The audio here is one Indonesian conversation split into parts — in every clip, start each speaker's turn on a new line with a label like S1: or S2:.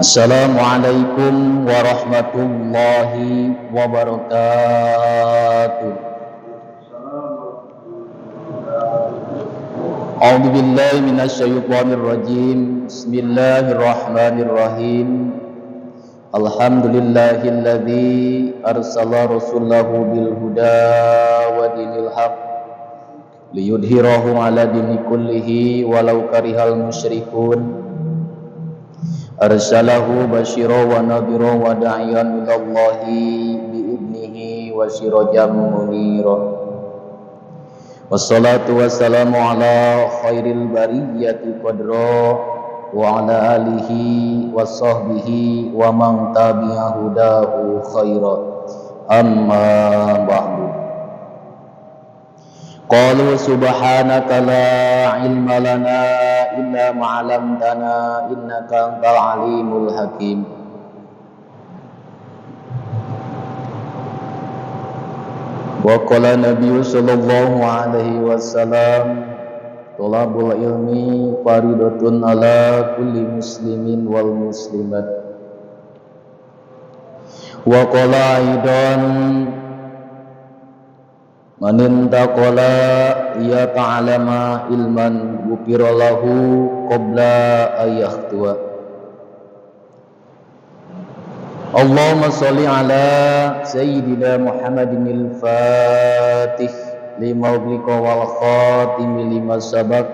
S1: Assalamualaikum warahmatullahi wabarakatuh. A'udzu billahi minasyaitonir rajim. Bismillahirrahmanirrahim. Alhamdulillahilladzi arsala rasulahu bil huda wa dinil haq liyudhhirahu 'ala dini kullihi walau karihal musyrikun. Arsalahu basyira wa nadhira wa da'iyan ilallahi bi'idnihi wa sirajan munira. Wassalatu wassalamu ala khairil bariyati qadra wa ala alihi wa sahbihi wa man tabi'a hudahu khaira. Amma ba'du. Qalu subhanaka la ilma lana illa ma 'allamtana innaka antal alimul hakim. Wa qala nabiyyu sallallahu alaihi wasallam thalabul ilmi faridatun ala kulli muslimin wal muslimat. Wa qala aidan man intaqala ya ta'alama ilman ghufira lahu qabla ayakhtua. Allahumma sholli ala sayyidina Muhammadin al-fatih lima ughliqa wal khatim lima sabaq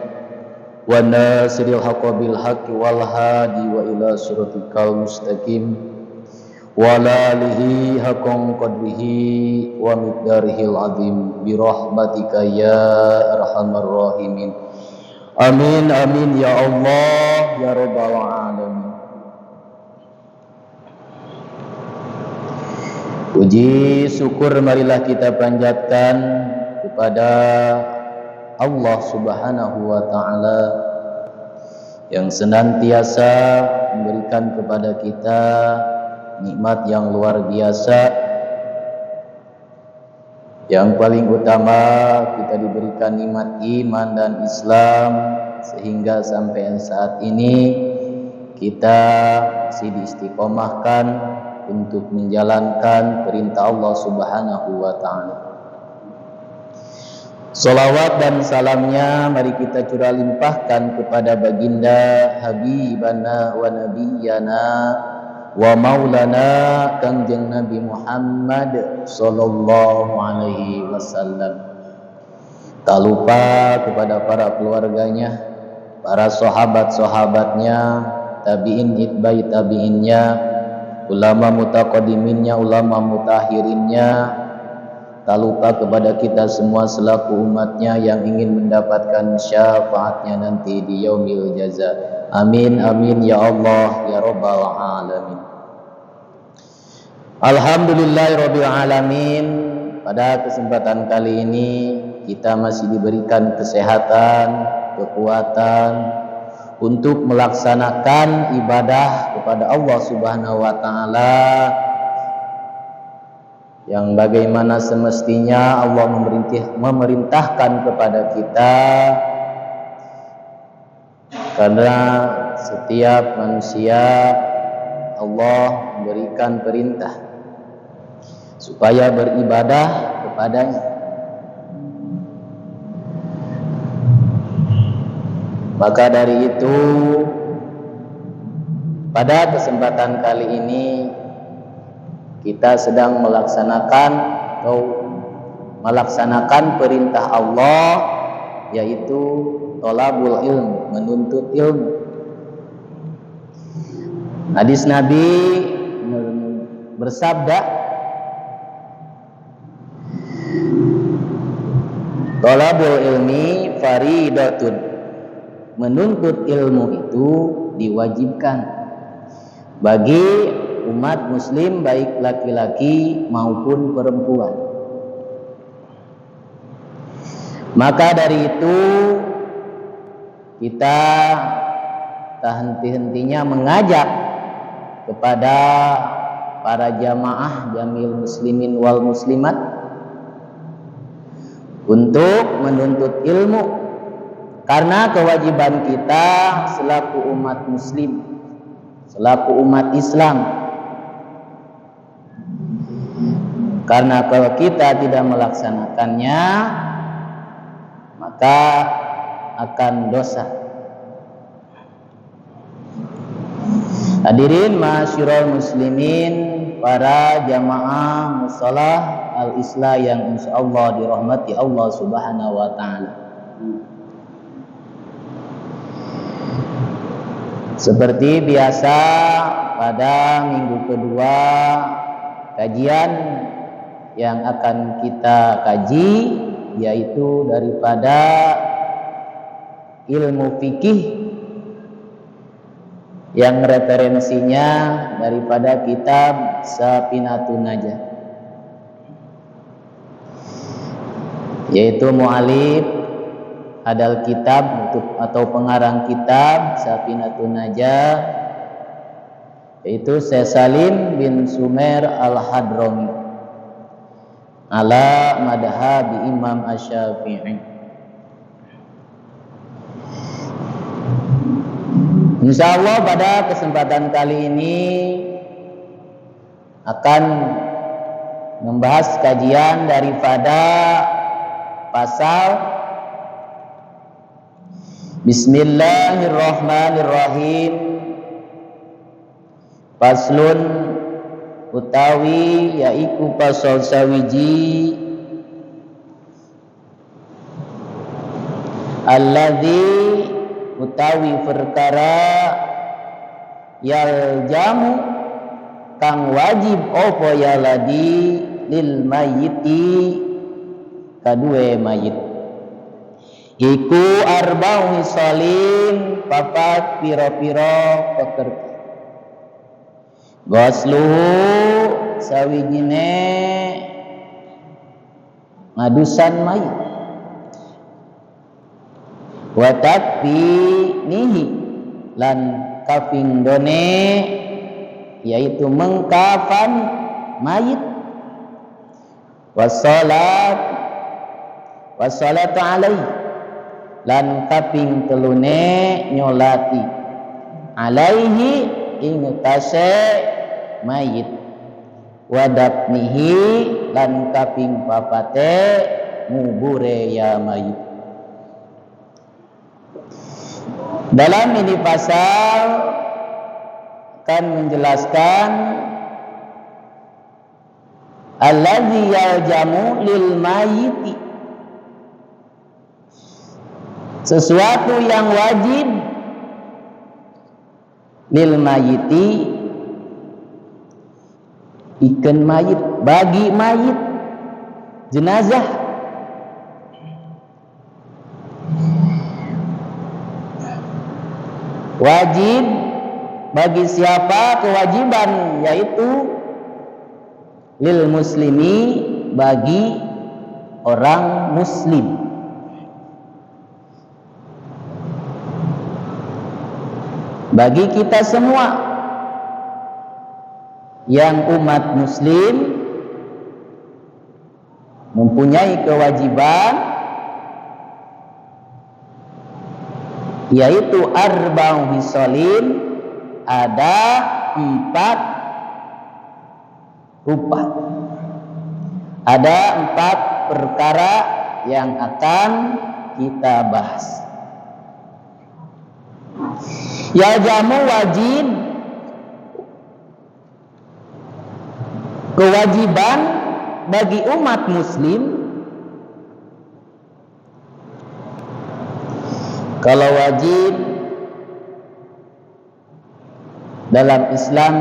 S1: wa nasiril haqqi bil haqqi wal hadi wa ila siratikal mustaqim wa ala alihi haqqan qadrihi wa miqdarihil azim bi rahmatika ya arhamar rahimin. Amin amin ya Allah ya rabbal alamin. Puji syukur marilah kita panjatkan kepada Allah Subhanahu wa taala yang senantiasa memberikan kepada kita nikmat yang luar biasa. Yang paling utama kita diberikan nikmat iman dan Islam, sehingga sampai saat ini kita masih diistiqomahkan untuk menjalankan perintah Allah Subhanahu wa taala. Salawat dan salamnya mari kita curah limpahkan kepada baginda habibana wa nabiyyana wa maulana Kangjeng Nabi Muhammad sallallahu alaihi wasallam. Tak lupa kepada para keluarganya, para sahabat-sahabatnya, tabi'in itba'i tabi'innya, ulama mutaqaddiminnya, ulama mutakhirinnya. Tak lupa kepada kita semua selaku umatnya yang ingin mendapatkan syafaatnya nanti di yaumil jaza. Amin amin ya Allah ya rabbal alamin. Alhamdulillahirabbil alamin. Pada kesempatan kali ini kita masih diberikan kesehatan, kekuatan untuk melaksanakan ibadah kepada Allah Subhanahu wa taala yang bagaimana semestinya Allah memerintahkan kepada kita, karena setiap manusia Allah memberikan perintah supaya beribadah kepadanya. Maka dari itu pada kesempatan kali ini kita sedang melaksanakan perintah Allah, yaitu thalabul ilm, menuntut ilmu. Hadis Nabi bersabda, thalabul ilmi faridatun, menuntut ilmu itu diwajibkan bagi umat muslim baik laki-laki maupun perempuan. Maka dari itu kita tak henti-hentinya mengajak kepada para jamaah jamil muslimin wal muslimat untuk menuntut ilmu, karena kewajiban kita selaku umat muslim selaku umat Islam. Karena kalau kita tidak melaksanakannya, maka akan dosa. Hadirin ma'asyiral muslimin, para jamaah musholah al-islah yang insyaallah dirahmati Allah Subhanahu wa taala. Seperti biasa pada minggu kedua kajian yang akan kita kaji yaitu daripada ilmu fikih yang referensinya daripada kitab Safinatun Najah, yaitu mu'alif adal kitab atau pengarang kitab Safinatun Najah, yaitu Syekh Salim bin Sumer al-Hadrami ala madhhab Imam Asy-Syafi'i. Insyaallah pada kesempatan kali ini akan membahas kajian daripada pasal Bismillahirrahmanirrahim. Faslun utawi yaiku pasal sawiji alladzi utawi perkara yaljamu kang wajib apa yaladi lil mayyiti kadue mayit iku arba'u hisalin papat pira-pira pekerti gosluhu sawijine ngadusan mayit wa takfinihi lan kafindone yaitu mengkafan mayit wassalatu alaihi lan kaping telune nyolati alaihi ing tase mayit wadapnihi lan kaping papate ngubure ya mayit. Dalam ini pasal akan menjelaskan allazi yaljamu lil mayyiti, sesuatu yang wajib lil mayyiti ikan mayit, bagi mayit jenazah. Wajib bagi siapa kewajiban, yaitu lil muslimi, bagi orang muslim. Bagi kita semua yang umat muslim mempunyai kewajiban, yaitu arba'u hisalin, ada 4 rupa, ada 4 perkara yang akan kita bahas. Yaljamu wajib, kewajiban bagi umat muslim. Kalau wajib dalam Islam,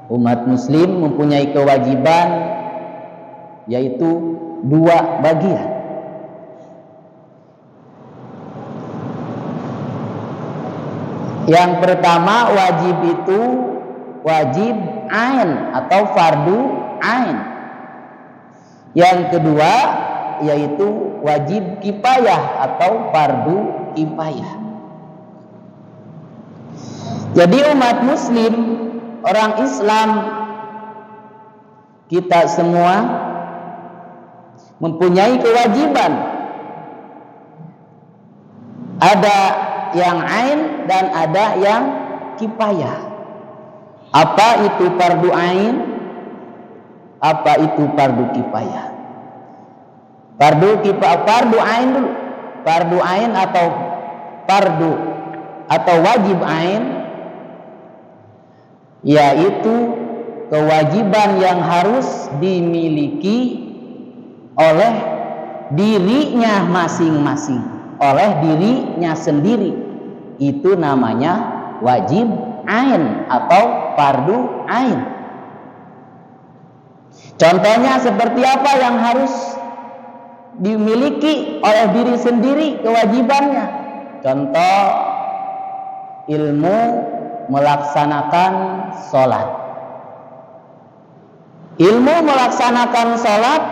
S1: umat muslim mempunyai kewajiban yaitu 2 bagian. Yang pertama, wajib itu wajib ain atau fardu ain. Yang kedua yaitu wajib kifayah atau fardu kifayah. Jadi umat muslim, orang Islam, kita semua mempunyai kewajiban. Ada yang ain dan ada yang kifayah. Apa itu fardu ain? Apa itu fardu kifayah? Fardu ain dulu. Fardu ain atau fardu atau wajib ain, yaitu kewajiban yang harus dimiliki oleh dirinya masing-masing, oleh dirinya sendiri. Itu namanya wajib ain atau fardu ain. Contohnya seperti apa yang harus dimiliki oleh diri sendiri kewajibannya? Contoh, ilmu melaksanakan sholat. Ilmu melaksanakan sholat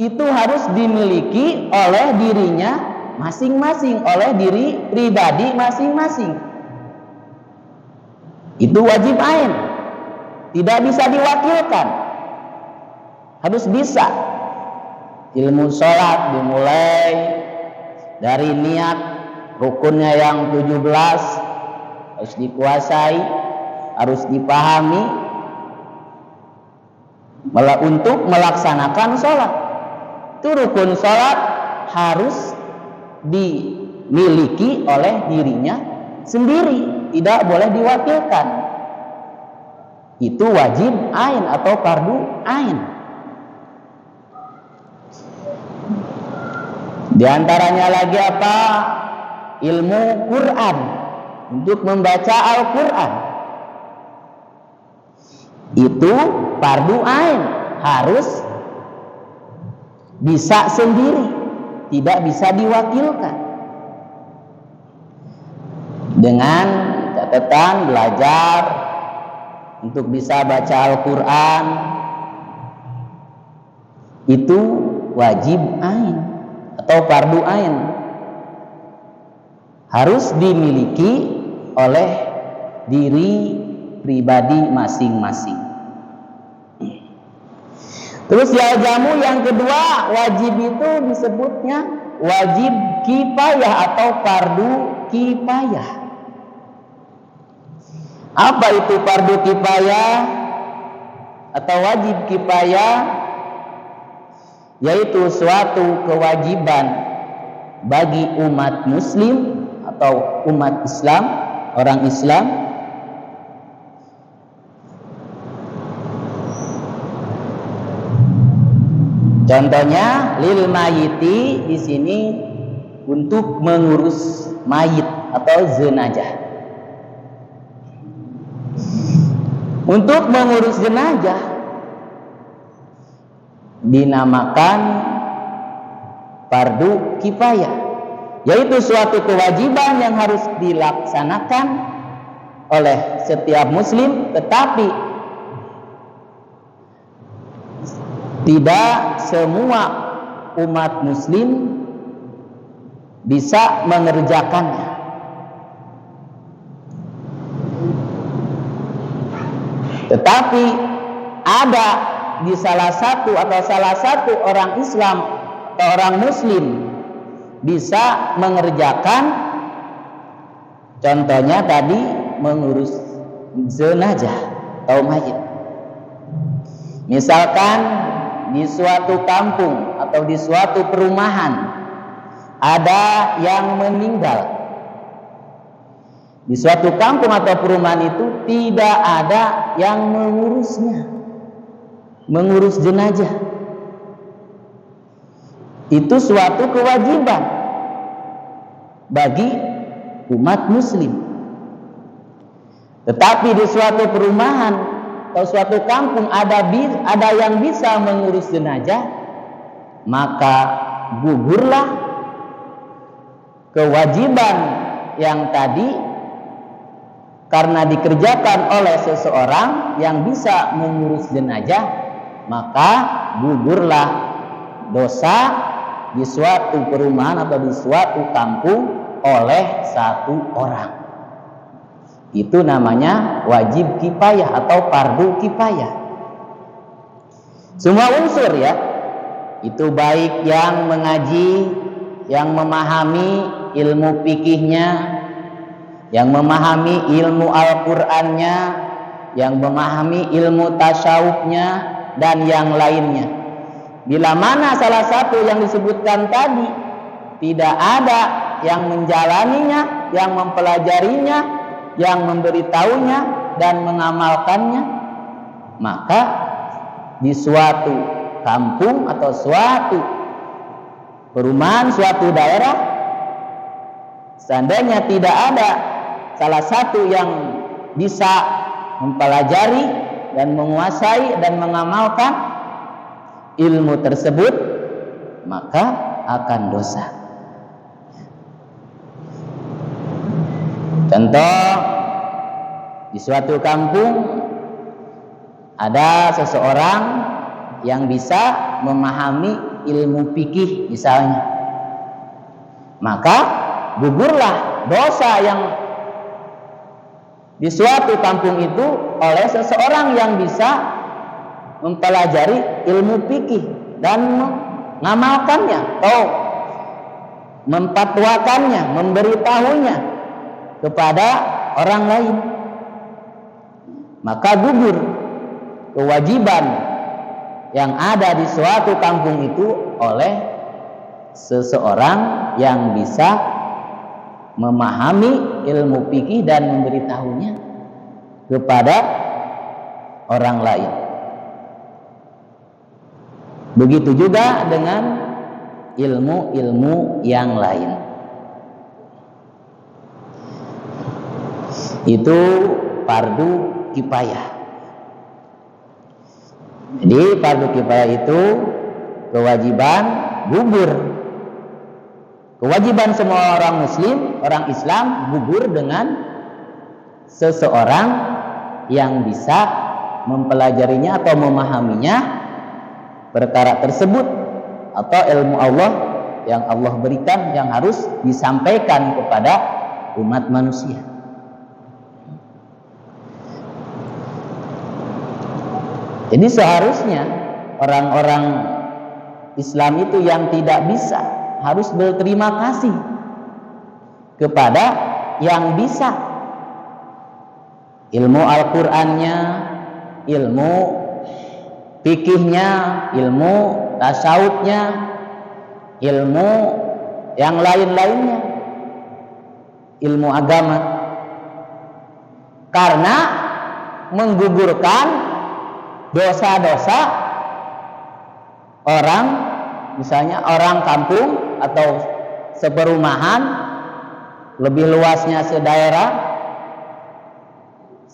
S1: itu harus dimiliki oleh dirinya masing-masing, oleh diri pribadi masing-masing. Itu wajib ain, tidak bisa diwakilkan, harus bisa. Ilmu sholat dimulai dari niat, rukunnya yang 17 harus dikuasai, harus dipahami untuk melaksanakan sholat. Itu rukun sholat harus dimiliki oleh dirinya sendiri, tidak boleh diwakilkan. Itu wajib ain atau fardu ain. Di antaranya lagi apa? Ilmu Quran, untuk membaca Al-Quran. Itu fardu ain, harus bisa sendiri, tidak bisa diwakilkan. Dengan catatan belajar untuk bisa baca Al-Quran, itu wajib ain atau fardu ain, harus dimiliki oleh diri pribadi masing-masing. Terus yalzamu yang kedua, wajib itu disebutnya wajib kifayah atau fardu kifayah. Apa itu fardu kifayah atau wajib kifayah? Yaitu suatu kewajiban bagi umat muslim atau umat Islam, orang Islam, contohnya lil mayiti, di sini untuk mengurus mayit atau jenazah. Untuk mengurus jenazah dinamakan fardu kifayah, yaitu suatu kewajiban yang harus dilaksanakan oleh setiap muslim, tetapi tidak semua umat muslim bisa mengerjakannya. Tetapi ada di salah satu orang Islam atau orang muslim bisa mengerjakan, contohnya tadi mengurus jenazah atau mayit. Misalkan di suatu kampung atau di suatu perumahan ada yang meninggal. Di suatu kampung atau perumahan itu tidak ada yang mengurusnya, mengurus jenazah. Itu suatu kewajiban bagi umat muslim. Tetapi di suatu perumahan atau suatu kampung ada yang bisa mengurus jenazah, maka gugurlah kewajiban yang tadi karena dikerjakan oleh seseorang yang bisa mengurus jenazah, maka gugurlah dosa di suatu perumahan atau di suatu kampung oleh satu orang. Itu namanya wajib kifayah atau fardu kifayah. Semua unsur ya, itu baik yang mengaji, yang memahami ilmu fikihnya, yang memahami ilmu Al-Qur'annya, yang memahami ilmu tasawufnya dan yang lainnya. Bila mana salah satu yang disebutkan tadi tidak ada yang menjalaninya, yang mempelajarinya, yang memberitahunya dan mengamalkannya, maka di suatu kampung atau suatu perumahan, suatu daerah, seandainya tidak ada salah satu yang bisa mempelajari dan menguasai dan mengamalkan ilmu tersebut, maka akan dosa. Contoh, di suatu kampung ada seseorang yang bisa memahami ilmu fikih misalnya, maka gugurlah dosa yang di suatu kampung itu oleh seseorang yang bisa mempelajari ilmu fikih dan mengamalkannya atau memfatwakannya, memberitahunya kepada orang lain. Maka gugur kewajiban yang ada di suatu kampung itu oleh seseorang yang bisa memahami ilmu fikih dan memberitahunya kepada orang lain. Begitu juga dengan ilmu-ilmu yang lain. Itu fardu kifayah. Jadi fardu kifayah itu kewajiban gugur. Kewajiban semua orang muslim, orang Islam gugur dengan seseorang yang bisa mempelajarinya atau memahaminya perkara tersebut, atau ilmu Allah yang Allah berikan yang harus disampaikan kepada umat manusia. Jadi seharusnya orang-orang Islam itu yang tidak bisa harus berterima kasih kepada yang bisa ilmu Al-Qur'annya, ilmu fikihnya, ilmu tasawufnya, ilmu yang lain-lainnya, ilmu agama, karena menggugurkan dosa-dosa orang, misalnya orang kampung atau seperumahan, lebih luasnya sedaerah,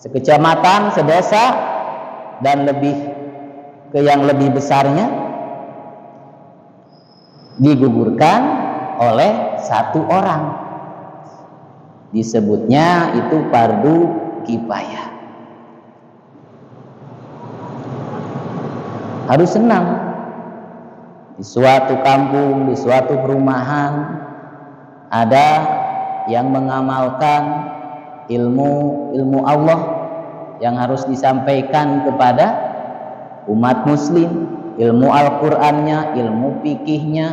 S1: sekecamatan, sedesa, dan lebih ke yang lebih besarnya, digugurkan oleh satu orang. Disebutnya itu fardu kifayah. Harus senang di suatu kampung, di suatu perumahan ada yang mengamalkan ilmu Allah yang harus disampaikan kepada umat muslim, ilmu Al-Qur'annya, ilmu fikihnya,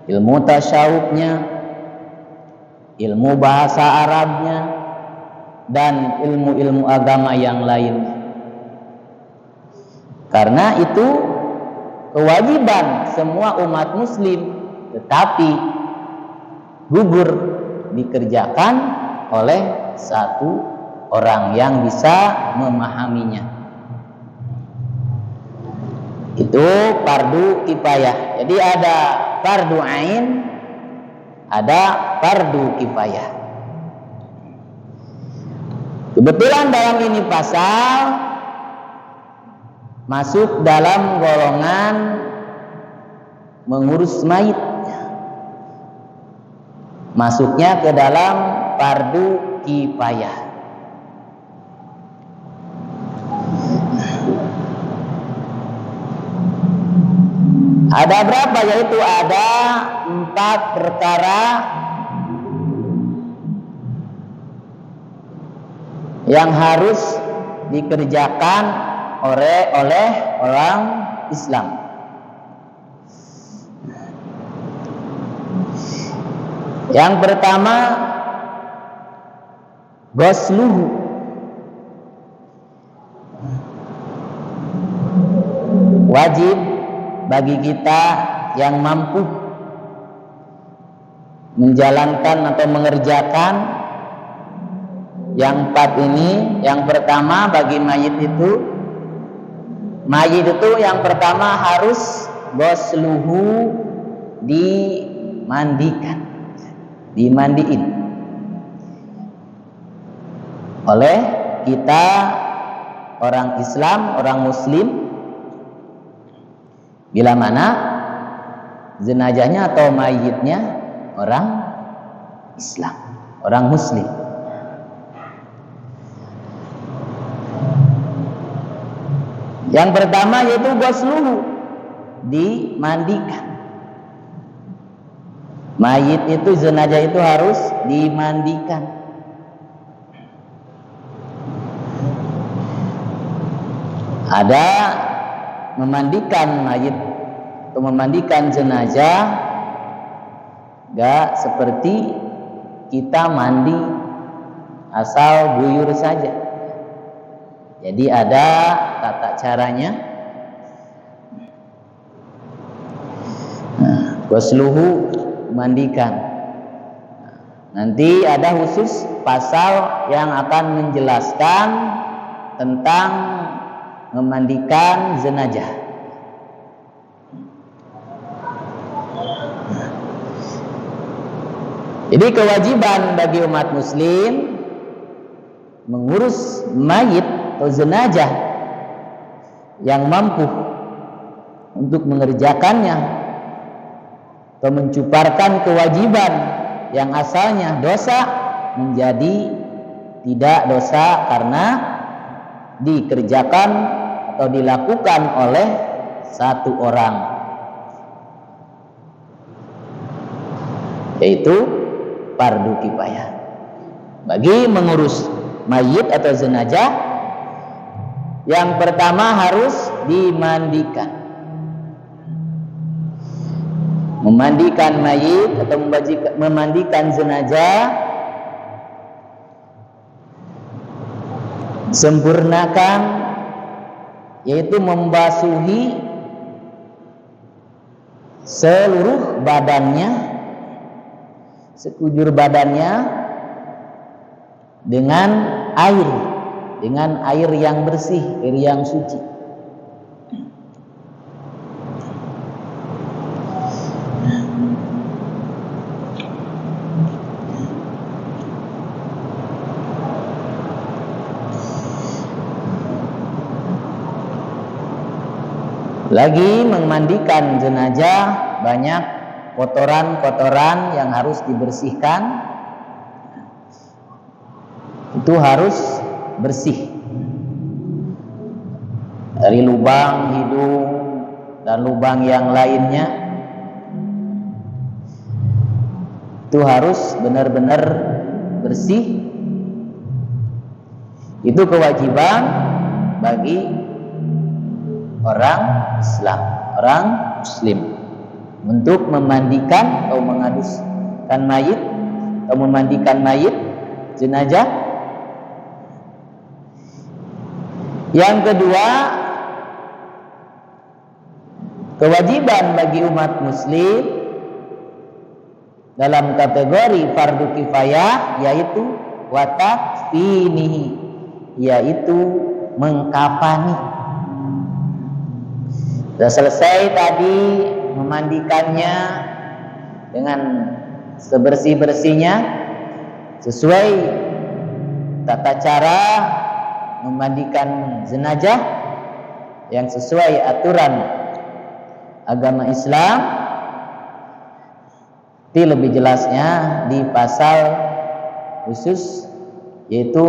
S1: ilmu tasawufnya, ilmu bahasa Arabnya, dan ilmu-ilmu agama yang lainnya. Karena itu kewajiban semua umat muslim, tetapi gugur dikerjakan oleh satu orang yang bisa memahaminya. Itu fardu kifayah. Jadi ada fardu ain, ada fardu kifayah. Kebetulan dalam ini pasal masuk dalam golongan mengurus mayit, masuknya ke dalam fardu kifayah. Ada berapa? Yaitu ada 4 perkara yang harus dikerjakan oleh orang Islam. Yang pertama, ghusluhu, wajib bagi kita yang mampu menjalankan atau mengerjakan yang 4 ini. Yang pertama, bagi mayit itu yang pertama harus ghusluhu, dimandiin oleh kita orang Islam, orang Muslim, bila mana jenazahnya atau mayitnya orang Islam, orang Muslim. Yang pertama yaitu ghusluhu, dimandikan. Mayit itu, jenazah itu harus dimandikan. Ada memandikan mayit atau memandikan jenazah gak seperti kita mandi asal guyur saja. Jadi ada tata caranya. Ghusluhu, mandikan. Nanti ada khusus pasal yang akan menjelaskan tentang memandikan jenazah. Jadi kewajiban bagi umat muslim mengurus mayit atau jenazah yang mampu untuk mengerjakannya atau mencuparkan kewajiban yang asalnya dosa menjadi tidak dosa karena dikerjakan atau dilakukan oleh satu orang, yaitu fardu kifayah. Bagi mengurus mayit atau jenazah, yang pertama harus dimandikan. Memandikan mayit atau memandikan jenazah, sempurnakan, yaitu membasuhi seluruh badannya, sekujur badannya dengan air yang bersih, air yang suci. Lagi memandikan jenazah, banyak kotoran-kotoran yang harus dibersihkan. Itu harus bersih dari lubang hidung dan lubang yang lainnya. Itu harus benar-benar bersih. Itu kewajiban bagi orang Islam, orang Muslim, untuk memandikan atau menguduskan mayit atau memandikan mayit jenazah. Yang kedua, kewajiban bagi umat muslim dalam kategori fardu kifayah, yaitu watakfinihi, yaitu mengkafani. Sudah selesai tadi memandikannya dengan sebersih-bersihnya sesuai tata cara memandikan jenazah yang sesuai aturan agama Islam. Itu lebih jelasnya di pasal khusus, yaitu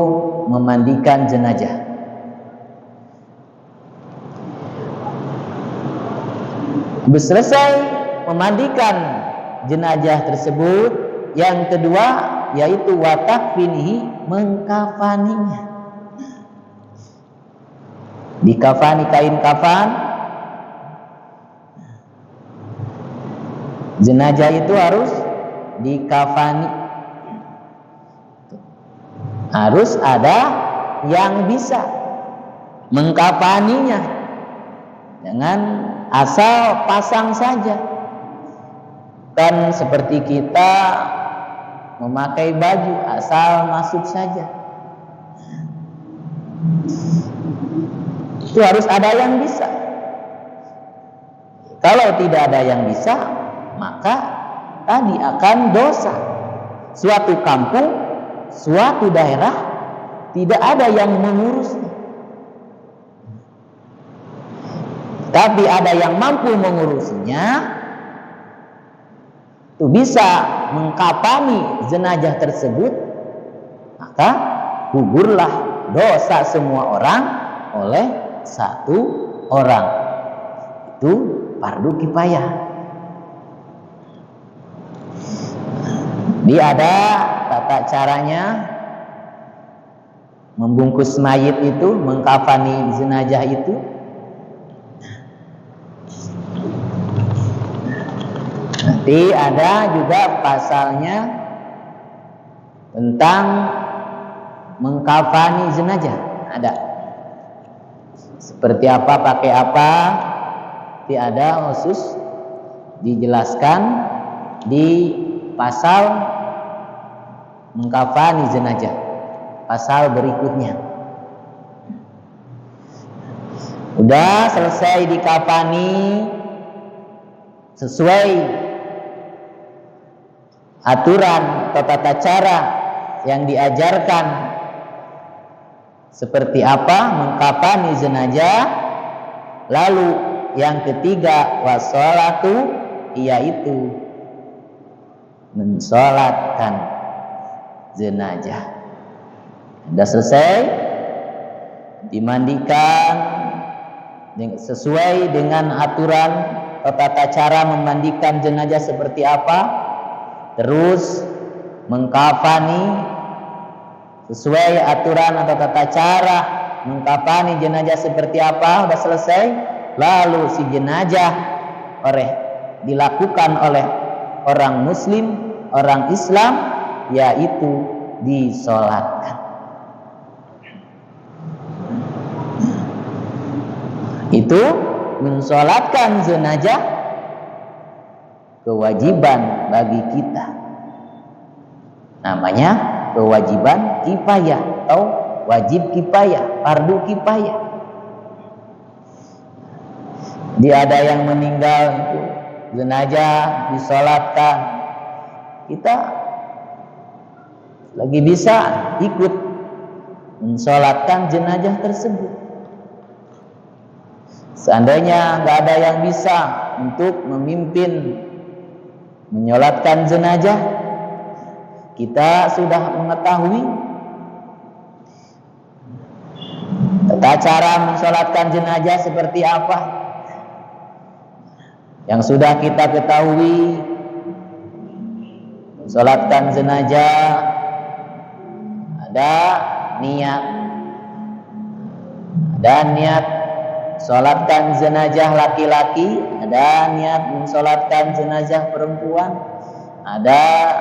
S1: memandikan jenazah. Habis selesai memandikan jenazah tersebut, yang kedua yaitu watakfinihi, mengkafaninya. Dikafani kain kafan. Jenazah itu harus dikafani. Harus ada yang bisa mengkafaninya. Jangan asal pasang saja. Kan seperti kita memakai baju asal masuk saja. Itu harus ada yang bisa. Kalau tidak ada yang bisa, maka tadi akan dosa. Suatu kampung, suatu daerah tidak ada yang mengurusnya. Tapi ada yang mampu mengurusinya, itu bisa mengkafani jenazah tersebut, maka gugurlah dosa semua orang oleh satu orang. Itu fardu kifayah. Dia ada tata caranya membungkus mayit itu, mengkafani jenazah itu. Nanti ada juga pasalnya tentang mengkafani jenazah. Ada. Seperti apa, pakai apa, nanti ada khusus dijelaskan di pasal mengkafani jenazah, pasal berikutnya. Udah selesai dikafani sesuai aturan atau tata cara yang diajarkan, seperti apa mengkafani jenazah. Lalu yang ketiga, washolatu, yaitu mensolatkan jenazah. Sudah selesai, dimandikan sesuai dengan aturan atau tata cara memandikan jenazah seperti apa. Terus mengkafani sesuai aturan atau tata cara mengkafani jenazah seperti apa. Sudah selesai, lalu si jenazah dilakukan oleh orang muslim, orang Islam, yaitu disolatkan. Itu mensolatkan jenazah kewajiban bagi kita. Namanya kewajiban kifayah atau wajib kifayah, fardu kifayah. Dia ada yang meninggal itu, jenazah disolatkan, kita lagi bisa ikut mensolatkan jenazah tersebut. Seandainya nggak ada yang bisa untuk memimpin menyolatkan jenazah, kita sudah mengetahui tata cara mensolatkan jenazah seperti apa. Yang sudah kita ketahui, mensolatkan jenazah ada niat, solatkan jenazah laki-laki, ada niat mensolatkan jenazah perempuan, ada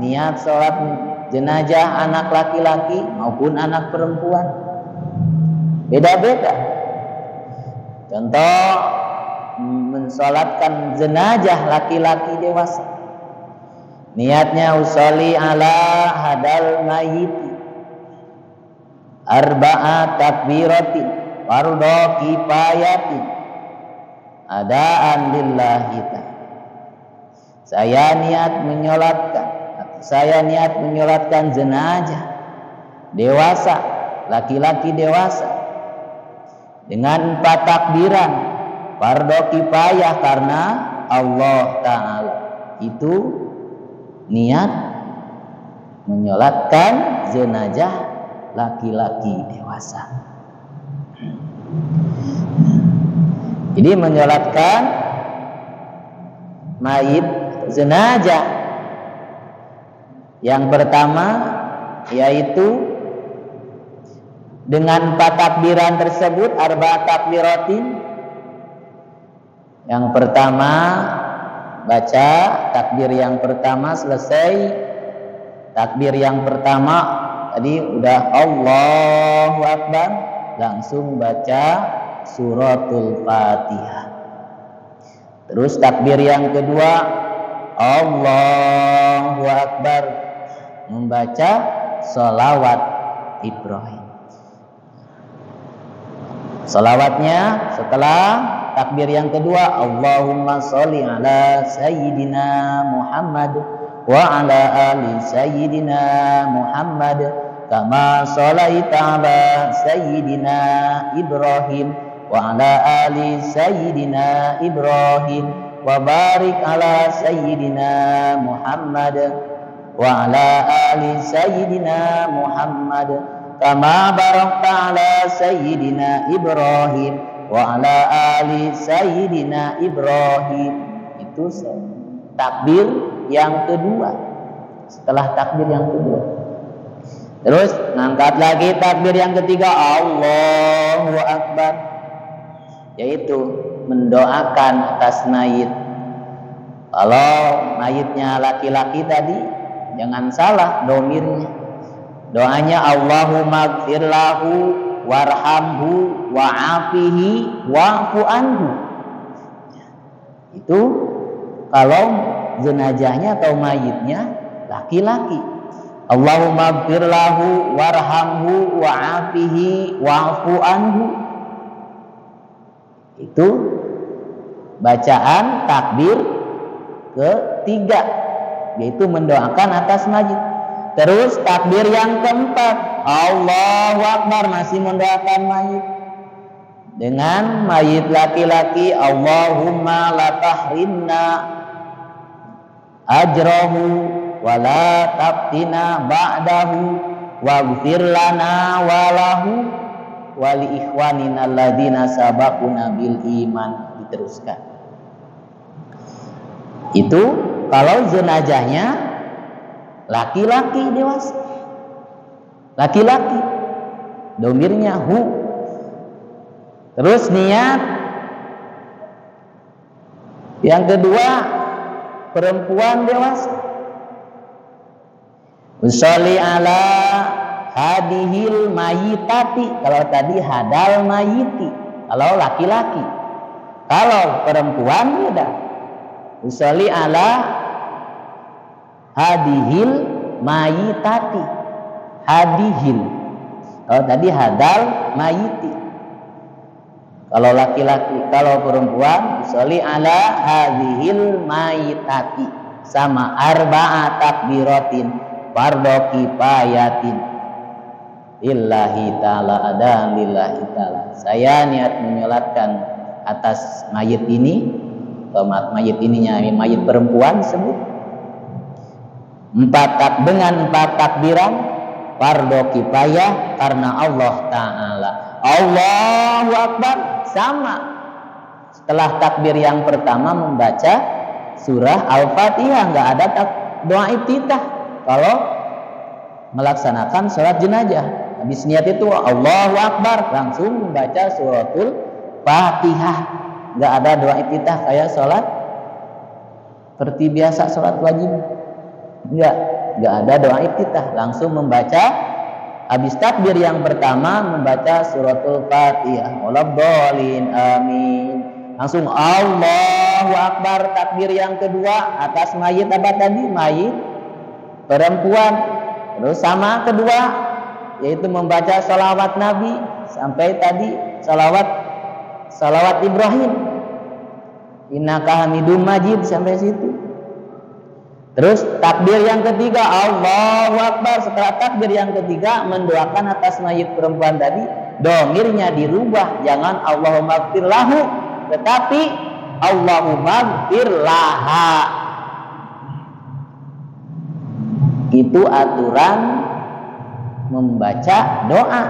S1: niat solat jenazah anak laki-laki maupun anak perempuan. Beda-beda. Contoh, mensolatkan jenazah laki-laki dewasa, niatnya usolli ala hadal mayyiti arba'a takbiratin fardu kifayatin adaan lillahi ta'ala. Saya niat menyolatkan jenazah dewasa, laki-laki dewasa dengan 4 takbiran fardu kifayah karena Allah Ta'ala. Itu niat menyolatkan jenazah laki-laki dewasa. Jadi menyolatkan mayit jenazah yang pertama yaitu dengan 4 takbiran tersebut, arba takbiratin. Yang pertama baca takbir yang pertama, selesai takbir yang pertama tadi udah Allahu Akbar, langsung baca suratul Fatihah. Terus takbir yang kedua Allahu Akbar, membaca sholawat Ibrahim. Sholawatnya setelah takbir yang kedua Allahumma sholli ala sayyidina Muhammad wa ala ali sayyidina Muhammad kama sholaita ala sayyidina Ibrahim wa ala ali sayyidina Ibrahim wa barik ala sayyidina Muhammad wa ala ali sayyidina Muhammad kama barakta ala sayyidina Ibrahim wa ala ali sayyidina Ibrahim. Itu takbir yang kedua. Setelah takbir yang kedua, terus ngangkat lagi takbir yang ketiga Allahu Akbar, yaitu mendoakan atas mayit. Kalau mayitnya laki-laki tadi, jangan salah domirnya. Doanya Allahumma gfir lahu warhamhu wa'afihi wa'fu anhu. Itu kalau jenazahnya atau mayitnya laki-laki. Allahumma gfir lahu warhamhu wa'afihi wa'fu anhu. Itu bacaan takbir ketiga, yaitu mendoakan atas mayit. Terus takbir yang keempat Allahu Akbar, masih mendoakan mayit. Dengan mayit laki-laki Allahumma la tahrimna ajrahu wa la taftina ba'dahu waghfir lana wa lahu wa li ikhwanina alladzina sabaquna bil iman. Diteruskan. Itu kalau jenazahnya laki-laki dewasa, laki-laki, domirnya hu. Terus niat yang kedua perempuan dewasa, usolli ala hadihil mayitati. Kalau tadi hadal mayiti, kalau laki-laki. Kalau perempuan beda, usolli ala hadihil mayitati. Hadihil, kalau tadi hadal mayiti. Kalau laki-laki, kalau perempuan sholli ala hadihil mayitati. Sama arba'a takbiratin fardhu kifayatin lillahi ta'ala, ada lillahi ta'ala. Saya niat menyolatkan atas mayit ini, mayit ininya mayit perempuan sebut dengan 4 takbiran fardhu kifayah karena Allah Ta'ala. Allahu Akbar, sama setelah takbir yang pertama membaca surah Al-Fatihah. Nggak ada doa iftitah kalau melaksanakan sholat jenazah. Habis niat itu Allahu Akbar, langsung membaca suratul Fatihah. Nggak ada doa iftitah kayak sholat seperti biasa sholat wajib. Enggak ada doa iftitah, langsung membaca habis takbir yang pertama membaca suratul Fatihah. Waladhdallin amin. Langsung Allahu Akbar, takbir yang kedua atas mayit apa tadi? Mayit perempuan. Terus sama kedua yaitu membaca salawat Nabi sampai tadi salawat Ibrahim. Innaka Hamidum Majid sampai situ. Terus takbir yang ketiga Allahu Akbar. Setelah takbir yang ketiga mendoakan atas mayit perempuan tadi, domirnya dirubah, jangan Allahumma gfir lahu, tetapi Allahumma gfir laha. Itu aturan membaca doa.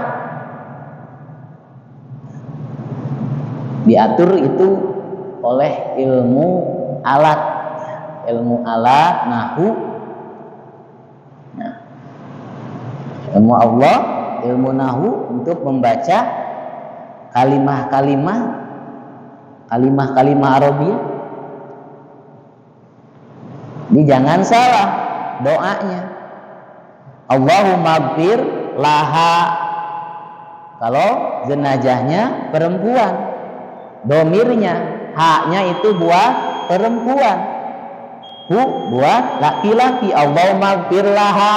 S1: Diatur itu oleh ilmu alat nahu. Nah, ilmu Allah, ilmu nahu untuk membaca kalimah-kalimah Arabiyah. Ini jangan salah doanya. Allahumma gfir laha, kalau jenazahnya perempuan, domirnya haknya itu buat perempuan, hu buat laki-laki. Allahumma gfir laha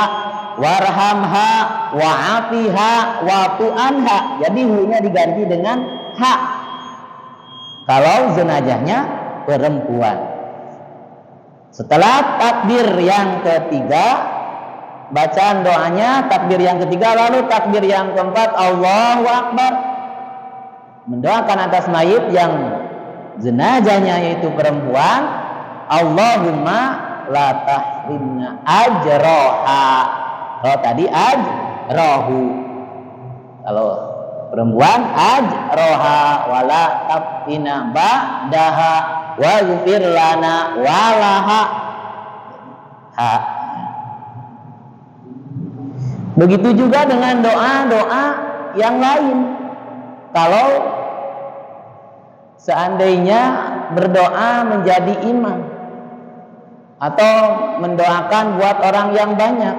S1: warhamha wa'afiha wa'fu anha. Jadi hu-nya diganti dengan ha kalau jenazahnya perempuan. Setelah takbir yang ketiga, bacaan doanya takbir yang ketiga, lalu takbir yang keempat Allahu Akbar, mendoakan atas mayit yang jenazahnya yaitu perempuan. Allahumma la tahrimna ajroha, kalau tadi ajrohu, kalau perempuan ajroha, wala taftina ba'daha waghfir lana walaha ha. Begitu juga dengan doa-doa yang lain. Kalau seandainya berdoa menjadi imam atau mendoakan buat orang yang banyak,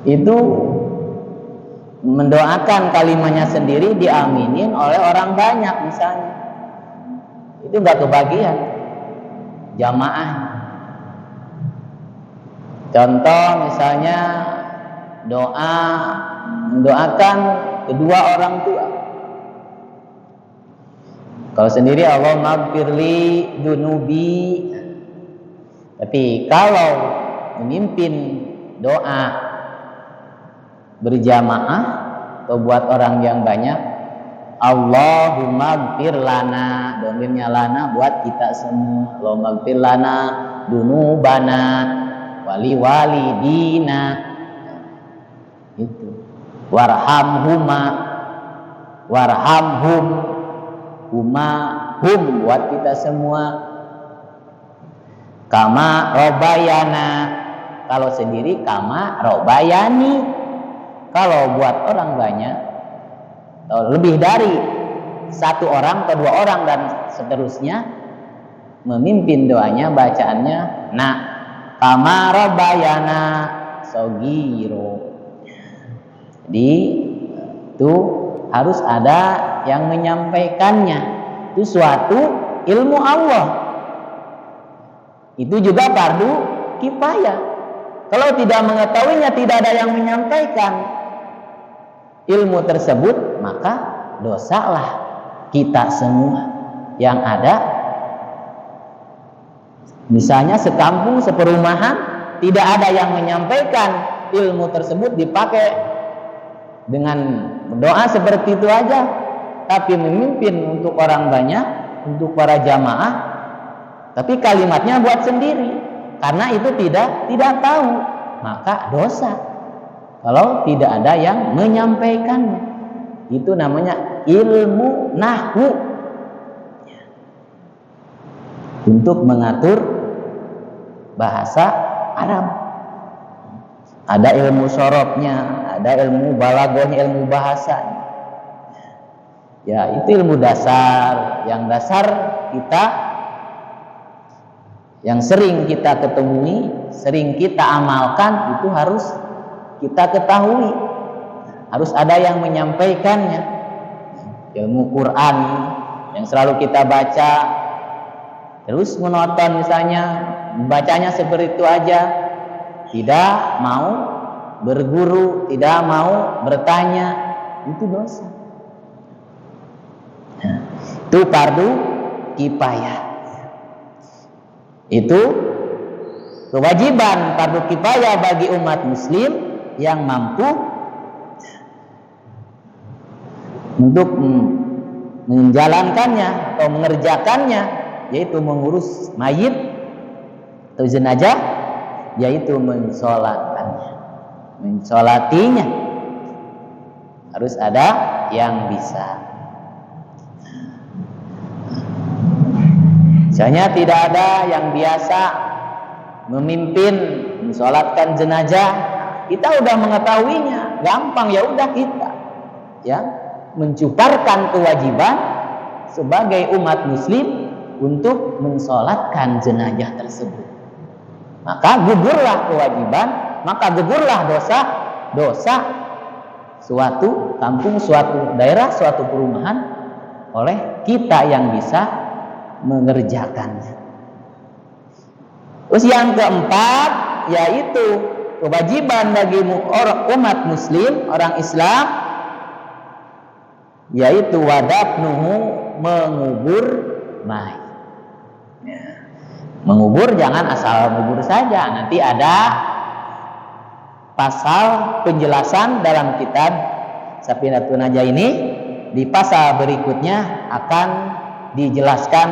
S1: itu mendoakan kalimatnya sendiri diaminin oleh orang banyak misalnya, itu nggak kebagian jamaah. Contoh misalnya doa mendoakan kedua orang tua, kalau sendiri Allahumma gfirli dunubi. Tapi kalau memimpin doa berjamaah atau buat orang yang banyak, Allahumma gfir lana, domirnya lana buat kita semua. Allahumma gfir lana dunubana wali walidina, itu warhamhuma warhamhum huma, hum buat kita semua. Kama robayana, kalau sendiri kama robayani. Kalau buat orang banyak atau lebih dari satu orang atau dua orang dan seterusnya, memimpin doanya bacaannya na kama robayana sogiro. Jadi itu harus ada yang menyampaikannya. Itu suatu ilmu Allah. Itu juga fardu kifayah. Kalau tidak mengetahuinya, tidak ada yang menyampaikan ilmu tersebut, maka dosalah kita semua yang ada. Misalnya sekampung, seperumahan, tidak ada yang menyampaikan ilmu tersebut, dipakai dengan doa seperti itu aja, tapi memimpin untuk orang banyak, untuk para jamaah, tapi kalimatnya buat sendiri, karena itu tidak tahu, maka dosa kalau tidak ada yang menyampaikannya. Itu namanya ilmu nahwu, untuk mengatur bahasa Arab. Ada ilmu sorobnya, ada ilmu balagohnya, ilmu bahasa. Ya, itu ilmu dasar. Yang dasar kita, yang sering kita ketemui, sering kita amalkan, itu harus kita ketahui. Harus ada yang menyampaikannya. Ilmu Quran yang selalu kita baca, terus menonton misalnya, bacanya seperti itu aja, tidak mau berguru, tidak mau bertanya, itu dosa. Nah, itu fardu kifayah. Itu kewajiban fardu kifayah bagi umat muslim yang mampu untuk menjalankannya atau mengerjakannya, yaitu mengurus mayit atau jenazah, yaitu mensolatkannya, mensolatinya. Harus ada yang bisa. Misalnya tidak ada yang biasa memimpin mensolatkan jenazah, kita udah mengetahuinya, gampang, ya udah kita ya mencuparkan kewajiban sebagai umat muslim untuk mensolatkan jenazah tersebut. Maka gugurlah kewajiban maka gugurlah dosa suatu kampung, suatu daerah, suatu perumahan oleh kita yang bisa mengerjakannya. Terus yang keempat yaitu kewajiban bagi umat muslim, orang Islam, yaitu wadafnuhu, mengubur mayit. Mengubur jangan asal mengubur saja. Nanti ada pasal penjelasan dalam kitab Safinatun Najah ini. Di pasal berikutnya akan dijelaskan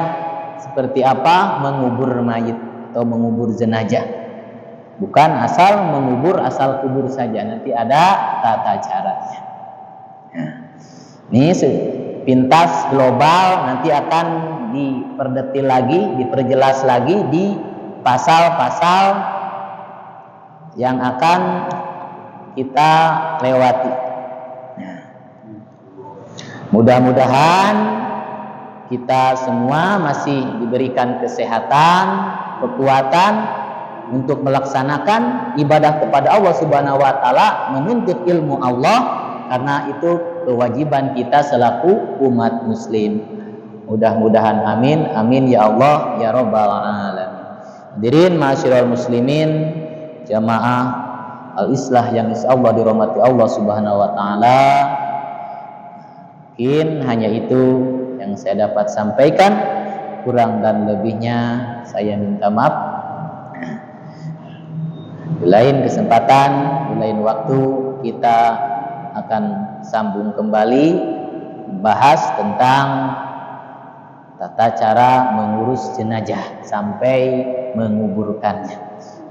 S1: seperti apa mengubur mayit atau mengubur jenazah. Bukan asal mengubur, asal kubur saja. Nanti ada tata caranya. Ini pintas global, nanti akan diperdetil lagi, diperjelas lagi di pasal-pasal yang akan kita lewati. Mudah-mudahan kita semua masih diberikan kesehatan, kekuatan untuk melaksanakan ibadah kepada Allah Subhanahu wa taala, menuntut ilmu Allah, karena itu kewajiban kita selaku umat muslim. Mudah-mudahan amin, amin ya Allah ya rabbal alamin. Hadirin ma'asyiral muslimin, jamaah al-islah yang insyaallah dirahmati Allah Subhanahu wa taala. Mungkin hanya itu yang saya dapat sampaikan, kurang dan lebihnya saya minta maaf. Di lain kesempatan, di lain waktu kita akan sambung kembali bahas tentang tata cara mengurus jenazah sampai menguburkannya.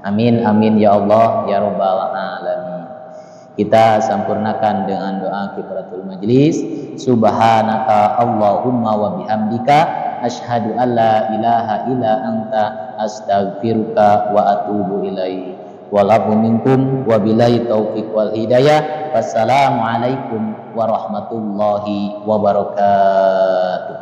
S1: Amin amin ya Allah ya rabbal alamin. Kita sempurnakan dengan doa kifaratul majlis. Subhanaka Allahumma wa bihamdika asyhadu an la ilaha illa anta astaghfiruka wa atubu ilaik. Walafu minkum wa billahi taufiq wal hidayah. Wassalamualaikum warahmatullahi wabarakatuh.